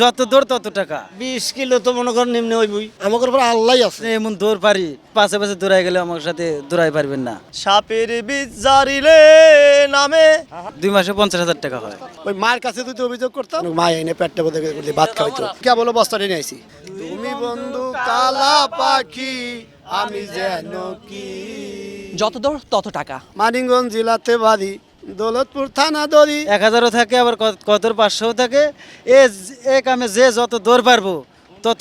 যত দৌড় তত টাকা। 20 কিলো তো মনে করেন নিম্নে হইবই। আমাদের উপর আল্লাহ আছে। এমন দৌড় পারি, পাশে পাশে দৌড়াই গেলে আমার সাথে দৌড়াই পারবেন না। সাপের বীজ জারিলে নামে 2 মাসে 50,000 টাকা হয়। ওই মায়ের কাছে যদি অভিযোগ করতাম, মা এনে পেটটা বোধ করে ভাত খাওয়াইতো। কে বলো বস্তাটা নিয়ে আইছি। তুমি বন্ধু কালা পাখি, আমি যেন কি। যত দৌড় তত টাকা। মানিকগঞ্জ জেলাতে বাড়ি, দৌলতপুর থানা দড়ি। 1000ও থাকে, আবার কত 500ও থাকে। এ কামে যে যত দৌড় পারবো তত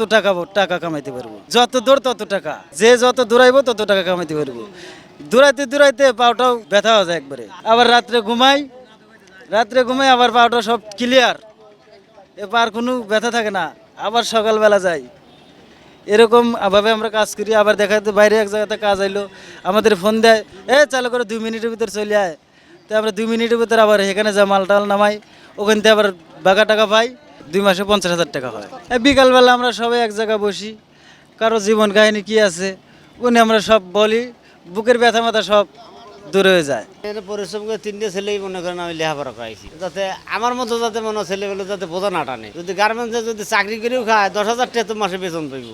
টাকা কামাইতে পারবো। যত দৌড় তত টাকা, যে যত দৌড়াইবো তত টাকা কামাইতে পারবো। দৌড়াইতে দৌড়াইতে পাওটাও ব্যথা হয়ে যায় একবারে। আবার রাত্রে ঘুমাই আবার পাওটা সব ক্লিয়ার, এবার কোনো ব্যথা থাকে না। আবার সকালবেলা যাই, এরকম ভাবে আমরা কাজ করি। আবার দেখা যাচ্ছে বাইরে এক জায়গাতে কাজ আইলো, আমাদের ফোন দেয়, চালু করে 2 মিনিটের ভিতর চলে আয়। তো আমরা 2 মিনিটের ভিতর আবার এখানে যা মাল টাল নামাই, ওখান থেকে আবার বাঘা টাকা পাই। 2 মাসে 50,000 টাকা হয়। বিকালবেলা আমরা সবাই এক জায়গায় বসি, কারো জীবন কাহিনী কি আছে উনি আমরা সব বলি, বুকের ব্যথা মাথা সব দূর হয়ে যায়। এটা পরিশ্রম করে 3টে ছেলেই মনে করেন আমি লেখাপড়া করাইছি, যাতে আমার মতো যাতে মনে হয় ছেলেগুলো যাতে বোঝা না টানে। যদি গার্মেন্টসে যদি চাকরি করেও খায় 10,000 টাকা তো মাসে বেতন পাইব।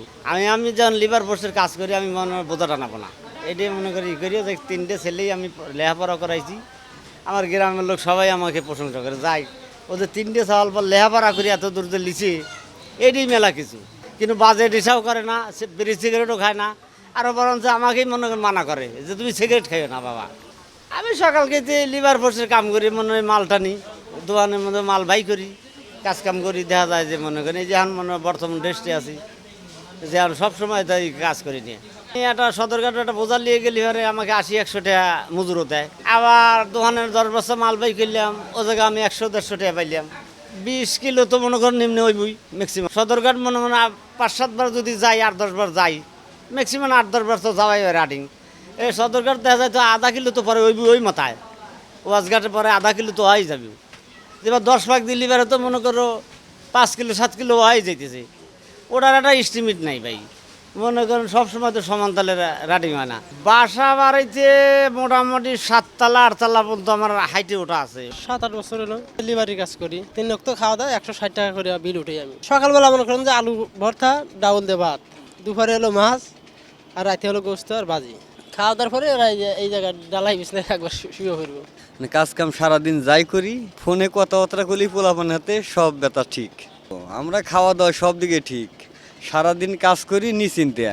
আমি যখন লিভার ফোর্সের কাজ করি আমি মনে হয় বোঝা টানাবো না। এটাই মনে করি করিও যে 3টে ছেলেই আমি লেখাপড়া করাইছি। আমার গ্রামের লোক সবাই আমাকে প্রশংসা করে যাই, ওদের 3টে সাল পর লেখাপড়া করি এত দূর যে লিচে, এটাই মেলা কিছু। কিন্তু বাজেট হিসাব করে না, সে বিড়ি সিগারেটও খায় না, আরও বরঞ্চ আমাকেই মনে মানা করে যে তুমি সিগারেট খাইও না বাবা। আমি সকালকে লিভার ফোর্সের কাম করি, মনে হয় মাল টানি, দোকানের মধ্যে মাল বাই করি, কাজ কাম করি। দেখা যায় যে মনে করি যে এখন মনে হয় বর্তমান ড্রেসটি আছি, যে এখন সবসময় তাই কাজ করি নিয়ে। একটা সদরঘাটে একটা বোঝা নিয়ে গেলে ঘরে আমাকে 80-100 টাকা মজুরও দেয়। আবার দোকানের 10 বস্তা মাল বাই করলাম, ও জায়গায় আমি 100-150 টাকা পাইলাম। 20 কিলো তো মনে করেন নিম্নে হইবই ম্যাক্সিমাম। সদরঘাট মনে 5-7 বার যদি যাই, 8-10 বার যাই, ম্যাক্সিমাম 8-10 বার তো যাওয়াই হয় রানিং। এই সদরঘাট দেখা যায় তো আধা কিলো তো পরে ওই মাথায়, ওয়াজঘাটের পরে আধা কিলো তো হয়ে যাবে। এবার 10 ভাগ দিল্লি বেড়ে তো মনে করো 5 কিলো 7 কিলো হয়ে যাইতেছে। ওটার একটা এস্টিমেট নাই ভাই, মনে করেন সবসময় তো সমান তালে রানিং হয় না। বাসা বাড়িতে মোটামুটি 7 তলা 8 তলা পর্যন্ত আমার হাইটে ওটা আছে। 7-8 বছর হলো লিভারি কাজ করি। 3 রক্ত খাওয়া দাওয়া 160 টাকা করে বিল উঠে। আমি সকালবেলা মনে করেন যে আলু ভর্তা, ডাউল দিয়ে ভাত, দুপুরে হলো মাছ, আর রাতে হলো গোস্ত আর ভাজি। খাওয়া দাওয়ার পরে ওরা এই জায়গায় ডালাই বিছনায় একবার শুয়ে পড়বো। কাজ কাম সারাদিন যাই করি, ফোনে কথাবার্তা করলি পোলাপান হাতে সব ব্যথা ঠিক। আমরা খাওয়া দাওয়া সব দিকে ঠিক, সারাদিন কাজ করি নিশ্চিন্তে।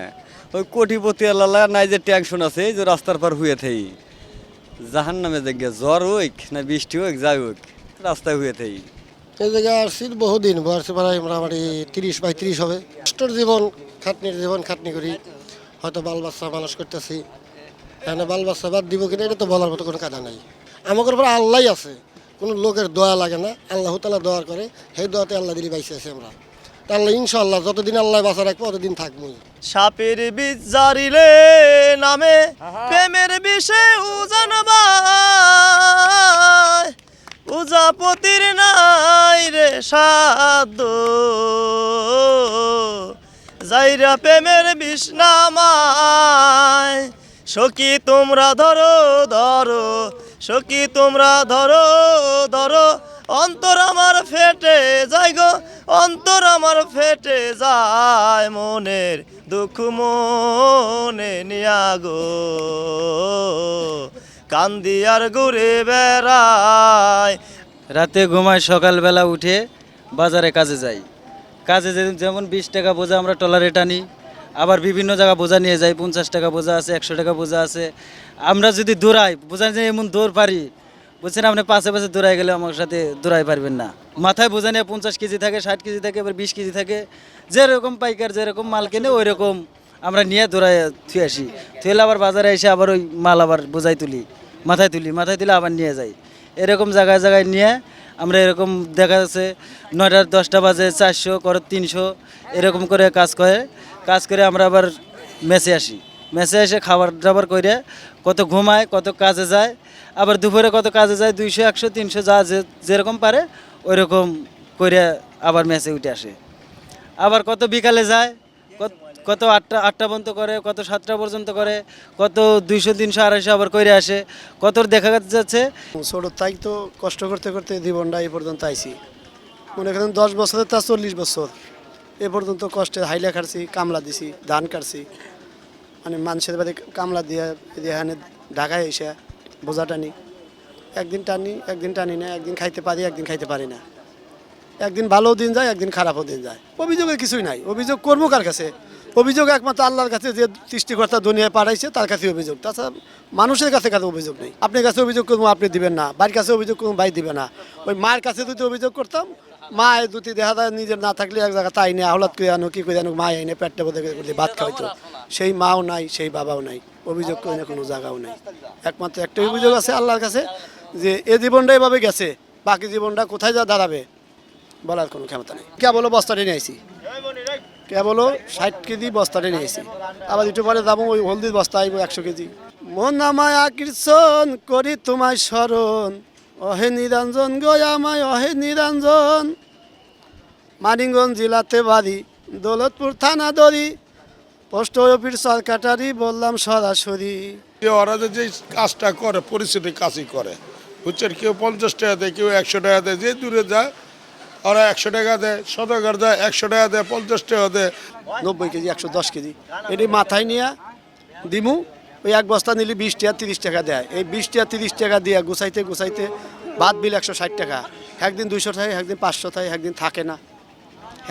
ওই কোটিপতি আল্লাহ নাই যে টেনশন আছে যে রাস্তার পার হয়ে থাকি, জাহান নামে জায়গা জ্বর হোক না বৃষ্টি হোক যাই হোক রাস্তায় হয়ে থাকি। এই জায়গায় আসছি বহুদিন, বয়সে প্রায় মোটামুটি 30-35 হবে। কষ্টের জীবন, খাটনি করি, হয়তো বাল বাচ্চা মানুষ করতেছি। এখানে বাল বাচ্চা বাদ দিব কিনা এটা তো বলার মতো কোনো কাজা নাই। আমাদের উপর আল্লাহ আছে, কোনো লোকের দোয়া লাগে না, আল্লাহ তাআলা দোয়া করে, সেই দোয়াতে আল্লাহ দিলি বাইসে আছে আমরা। তা আল্লাহ ইনশাআল্লাহ যতদিন আল্লাহ বাঁচা রাখবো ততদিন থাকবোই। সাপের বীজ জারিলে নামে প্রেমের বিষে উজান বাই, উজাপতির নাই রে সাধ্য, যাইরা প্রেমের বিষ নামায়। সখী তোমরা ধরো সখী তোমরা ধরো, অন্তর আমার ফেটে যায় গো, অন্তর আমার ফেটে যায়, মনের দুঃখ মনে নিয়া গো, কান্দি আর ঘুরে বেড়ায়। রাতে ঘুমাই, সকালবেলা উঠে বাজারে কাজে যাই। কাজে যেমন 20 টাকা বোঝা আমরা ট্রলারে টানি, আবার বিভিন্ন জায়গা বোঝা নিয়ে যাই। 50 টাকা বোঝা আছে, 100 টাকা বোঝা আছে। আমরা যদি দৌড়াই, বোঝা যে এমন দৌড় পারি, বলছেন আপনি পাশে পাশে দৌড়াই গেলে আমার সাথে দৌড়াই পারবেন না। মাথায় বোঝা নিয়ে 50 কেজি থাকে, 60 কেজি থাকে, আবার 20 কেজি থাকে। যেরকম পাইকার যেরকম মাল কেনে ওই রকম আমরা নিয়ে দৌড়াই থুয়ে আসি। থুয়েলে আবার বাজারে এসে আবার ওই মাল আবার বোঝাই মাথায় তুলি আবার নিয়ে যাই। এরকম জায়গায় জায়গায় নিয়ে আমরা এরকম দেখা যাচ্ছে 9টা 10টা বাজে 400 করে 300 এরকম করে কাজ করে আমরা আবার মেসে আসি। মেসে এসে খাবার দাবার করে কত ঘুমায়, কত কাজে যায়, আবার দুপুরে কত কাজে যায়, 200 100 300 যা যেরকম পারে ওই রকম করে আবার মেসে উঠে আসে। আবার কত বিকালে যায়, কত 8টা পর্যন্ত করে, কত 7টা পর্যন্ত করে, কত 200 300 250 আবার করে আসে। কত দেখা যাচ্ছে ছোট তাই তো কষ্ট করতে করতে জীবনটা এই পর্যন্ত আইছি। মনে করেন 10 বছরের তা 40 বছর এ পর্যন্ত কষ্টে হাইলা খাটছি, কামলা দিছি, ধান কাটছি, মানে মানুষের বাড়ি কামলা দিয়ে এখানে ঢাকায় এসে বোঝা টানি, একদিন টানি না, একদিন খাইতে পারি, একদিন খাইতে পারি না, একদিন ভালো দিন যায়, একদিন খারাপও দিন যায়। অভিযোগের কিছুই নাই, অভিযোগ করবো কার কাছে? অভিযোগ একমাত্র আল্লাহর কাছে, যে সৃষ্টিকর্তা দুনিয়ায় পাঠাইছে তার কাছে অভিযোগ, তাছাড়া মানুষের কাছে অভিযোগ নেই। আপনার কাছে অভিযোগ করবো, আপনি দিবেন না, বাড়ির কাছে অভিযোগ করবো, ভাই দিবে না। ওই মায়ের কাছে যদি অভিযোগ করতাম, মা দুটি দেখা যায় নিজের না থাকলে এক জায়গা তাই নিয়ে আহ্লাদ করে আনো, কি করে আনো, মা এনে পেটটা বোধ করে ভাত খাওয়াইতো, সেই মাও নাই, সেই বাবাও নাই, অভিযোগ করে না কোনো জায়গাও নেই। একমাত্র একটাই অভিযোগ আছে আল্লাহর কাছে, যে এ জীবনটা এভাবে গেছে, বাকি জীবনটা কোথায় যা দাঁড়াবে বলার কোনো ক্ষমতা নেই। কেবল বস্তাটা নিয়ে আইছি, কেবল 60 কেজি বস্তাটা নিয়ে আইছি, আবার একটু পরে যাবো ওই হলদির বস্তা আইব 100 কেজি। মন আমায় আকর্ষণ করি তোমায় স্মরণ, অহে নিরঞ্জন গো আমায় অহে নিরঞ্জন, মানিকগঞ্জ জেলাতে বাড়ি, দৌলতপুর থানা দড়ি, পোস্ট অফিস সরকারি, বললাম সরাসরি। ওরা যে কাজটা করে পরিস্থিতি কাজই করে, বুঝছেন? কেউ 50 টাকা দেয়, কেউ 100 টাকা দেয়, যে দূরে যায় ওরা 100 টাকা দেয়, সদকার দেয় 100 টাকা দেয়, 50 টাকা দেয়। 90 কেজি 110 কেজি এটি মাথায় নিয়ে দিমু, ওই এক বস্তা নিলে 20 টাকা 30 টাকা দেয়, এই 20 টাকা 30 টাকা দিয়ে গুছাইতে বাদ বিল 160 টাকা, একদিন 200 থাকে, একদিন 500 থাকে, একদিন থাকে না,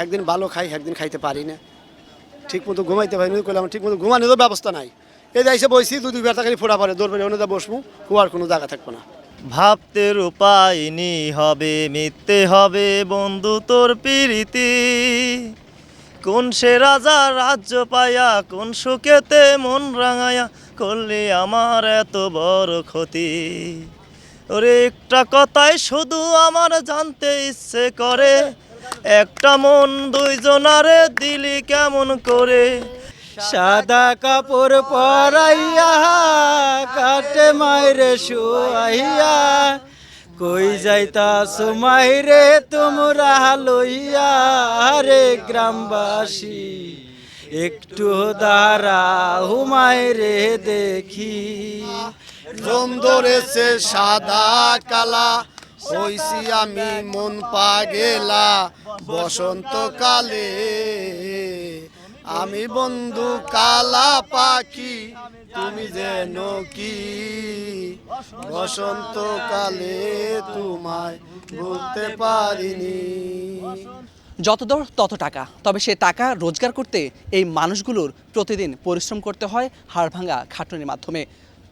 একদিন ভালো খাই, একদিন খাইতে পারি না, ঠিক মতো ঘুমাইতে পারি না, করলাম ঠিক মতো ঘুমানোরও ব্যবস্থা নাই। এই এসে বইছি, 2-2 টাকা ফোড়া পরে দৌড় পরে অন্য বসবো, কুয়ার কোনো জায়গা থাকবো না। ভাবতে রূপাইনি হবে, মিথ্যে হবে বন্ধু তোর প্রীতি, কোন সে রাজা রাজ্য পায়া, কোন সুখেতে মন রাঙায়া, করলে আমার এত বড় ক্ষতি। ওরে একটা কথাই শুধু আমার জানতে ইচ্ছে করে, একটা মন দুইজনারে দিলি কেমন করে। সাদা কাপড় পরাইয়া কাটে মাইরে শুয়াইয়া, কই যাইতাছো মাইরে তোমরা লইয়া রে গ্রামবাসী, একটু দাঁড়াও মাইরে দেখি। জম ধরেছে সাদা কালা, হইছি আমি মন পাগেলা, বসন্তকালে আমি বন্ধু কালা পাখি, তুমি যেন কি, বসন্তকালে তোমায় বলতে পারিনি। যত দর তত টাকা, তবে সে টাকা রোজগার করতে এই মানুষগুলোর প্রতিদিন পরিশ্রম করতে হয় হাড়ভাঙা খাটুনির মাধ্যমে।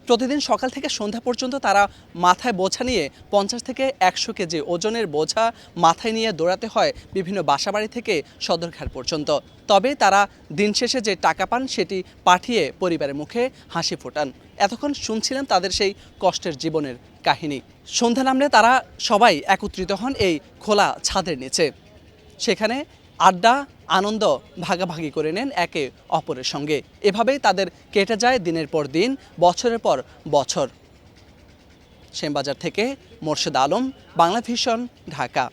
প্রতিদিন সকাল থেকে সন্ধ্যা পর্যন্ত তারা মাথায় বোঝা নিয়ে 50 থেকে 100 কেজি ওজনের বোঝা মাথায় নিয়ে দৌড়াতে হয় বিভিন্ন বাসাবাড়ি থেকে সদরঘাট পর্যন্ত। তবে তারা দিন শেষে যে টাকা পান সেটি পাঠিয়ে পরিবারের মুখে হাসি ফোটান। এতক্ষণ শুনছিলাম তাদের সেই কষ্টের জীবনের কাহিনী। সন্ধ্যা নামলে তারা সবাই একত্রিত হন এই খোলা ছাদের নিচে, সেখানে আড্ডা আনন্দ ভাগাভাগি করে নেন একে অপরের সঙ্গে। এভাবেই তাদের কেটে যায় দিনের পর দিন, বছরের পর বছর। শ্যামবাজার থেকে মোর্শেদ আলম, বাংলা ভিশন, ঢাকা।